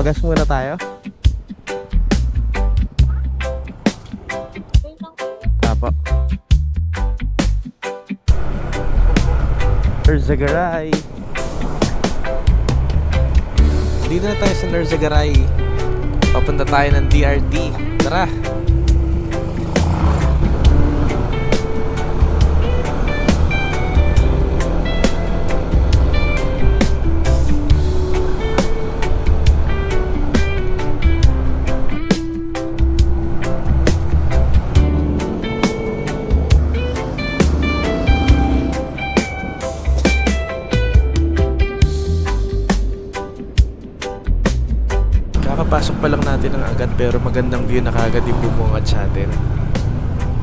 Pagas muna tayo. Apo. Narzagaray. Dito na tayo sa Narzagaray. Papunta tayo ng DRT. Tara! Kakapasok pa lang natin ng agad pero magandang view na kagad yung bumungad sa atin.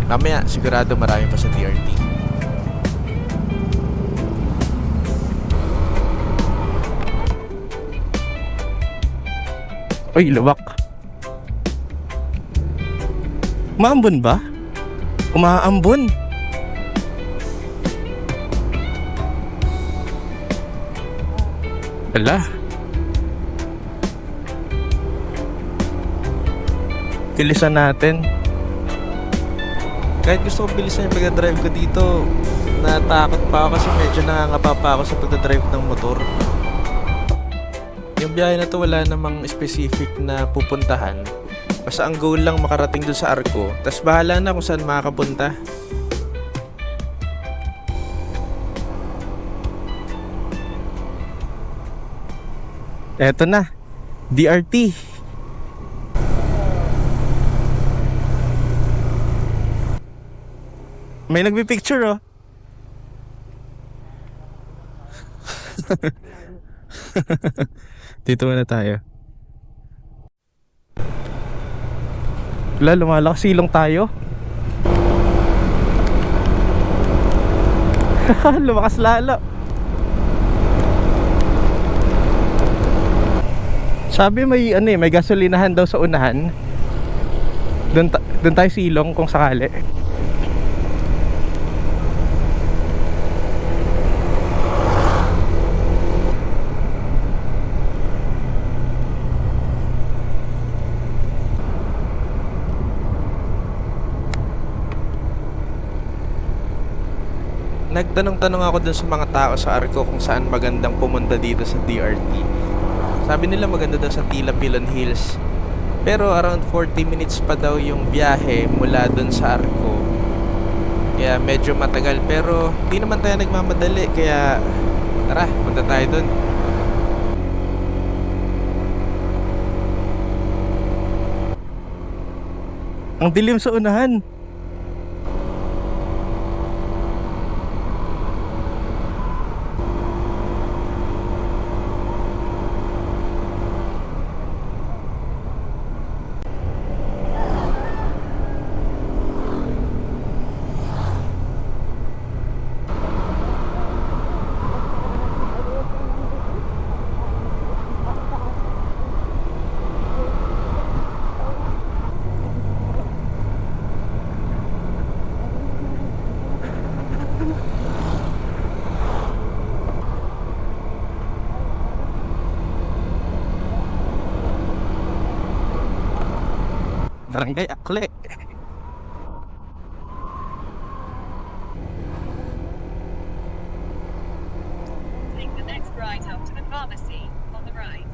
Mamaya sigurado marami pa sa DRT. Uy, lubak. Umaambon ba? Umaambon. Ala. Bilisan natin. Kahit gusto ko bilisan yung pagdadrive ko dito, natakot pa ako kasi medyo nangangapa pa ako sa pagdadrive ng motor. Yung biyahe na to wala namang specific na pupuntahan. Basta ang goal lang makarating dun sa Arco. Tas bahala na kung saan makakapunta. Eto na, DRT. May nagpi-picture oh. Dito muna tayo. Wala, lumalakas silong tayo. Lumakas lalo. Sabi may may gasolinahan daw sa unahan. Doon tayo silong kung sakali. Nagtanong-tanong ako dun sa mga tao sa Arco kung saan magandang pumunta dito sa DRT. Sabi nila maganda daw sa Tila Pilon Hills. Pero around 40 minutes pa daw yung biyahe mula dun sa Arco. Kaya medyo matagal pero di naman tayo nagmamadali kaya tara, punta tayo dun. Ang dilim sa unahan. Barangay Akle. Take the next right out to the pharmacy on the right.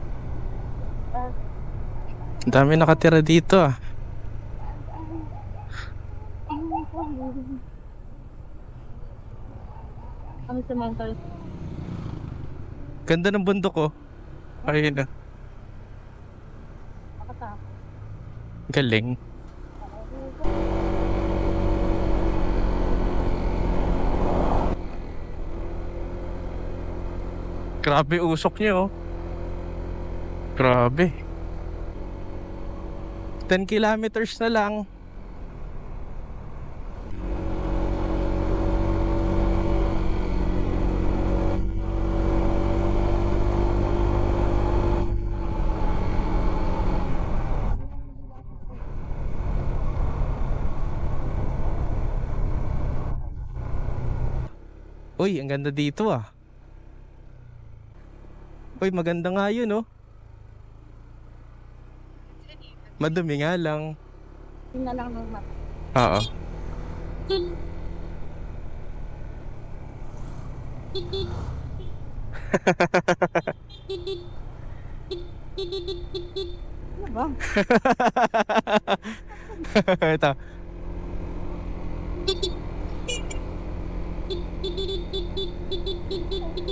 Ang dami nakatira dito ah. Ano sa mental? Ganda ng bundok oh. Ayun na. Galing. Grabe usok niya oh. Grabe. 10 kilometers na lang. Uy, ang ganda dito ah. Uy, maganda nga yun oh. Madumi nga lang. Yun na lang ng mata. Oo. Ano ba? Ito.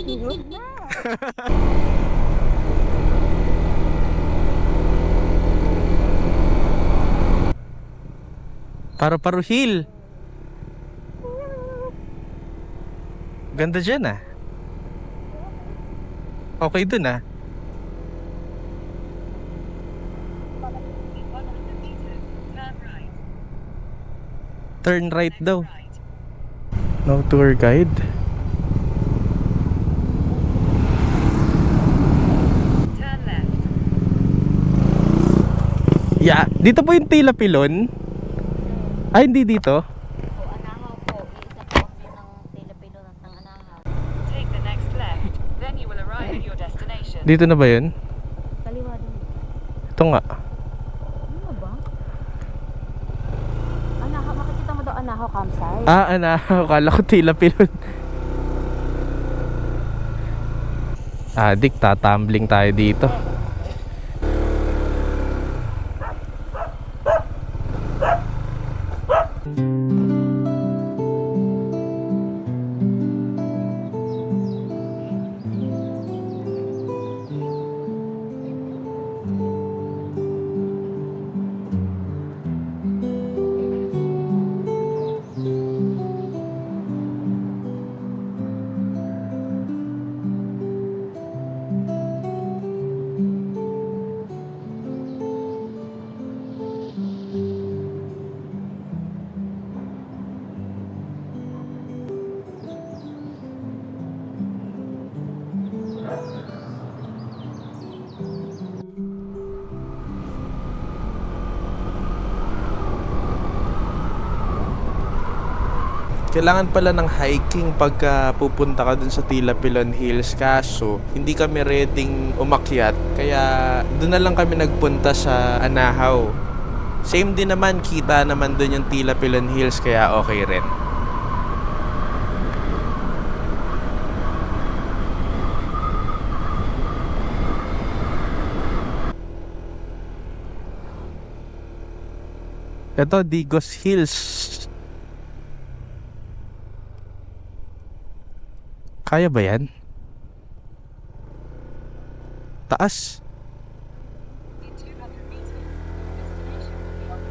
Yun na. Paru-Paru Hill. Ganda dyan ah. Okay dun ah. In 100 meters, turn right. Turn right Next daw. right. No tour guide. Turn left. Yeah, dito po yung Tila Pilon. Ay, hindi dito. O, Anahaw po. Isa po kami ng Pilipino ng Anahaw. Take the next left. Then you will arrive at your destination. Dito na ba yun? Kaliwa dun. Ito nga. Ano ba? Anahaw. Makikita mo daw Anahaw campsite. Ah, akala ko Tila Pilon. Adik, tatambling tayo dito. Kailangan pala ng hiking pagka pupunta ka dun sa Tila Pilon Hills, kaso hindi kami readyng umakyat, kaya dun na lang kami nagpunta sa Anahaw. Same din naman, kita naman dun yung Tila Pilon Hills, kaya okay rin. Ito, Digos Hills. Kaya ba yan? Taas. In 200 meters, your destination will be on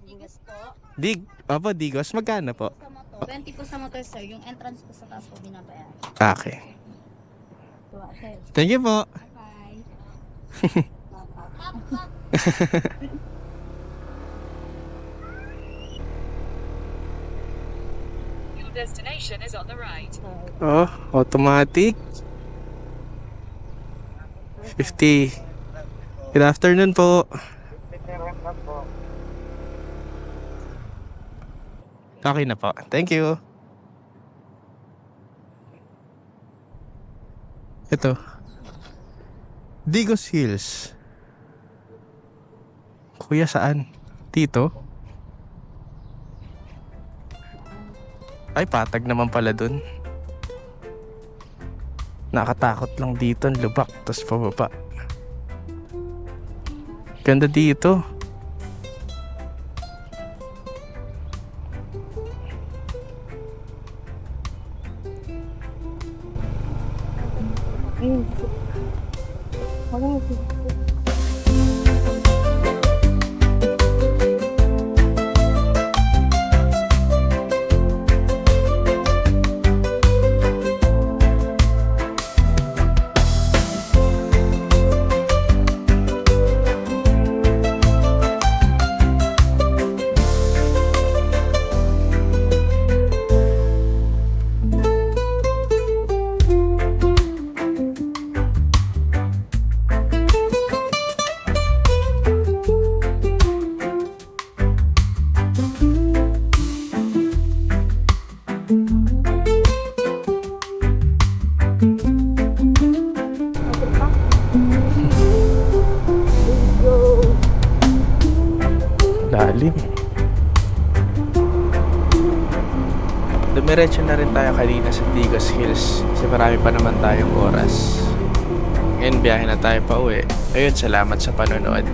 Digos po. Digos, magkano po? Sa motor. 20 po sa motor, sir. Yung entrance po sa taas po binabayaran. Okay. Tuwa, sir. Thank you po. Bye-bye. Your destination is on the right. Oh, automatic. 50. Good afternoon po. Okay na po. Thank you. Ito. Digos Hills. Kuya, saan? Dito? Ay, patag naman pala dun. Nakatakot lang dito, ang lubak, tapos pababa. Ganda dito. malalim. Dumiretso na rin tayo kanina sa Digos Hills kasi marami pa naman tayong oras. Ngayon biyahe na tayo pa uwi. Ayun, salamat sa panonood.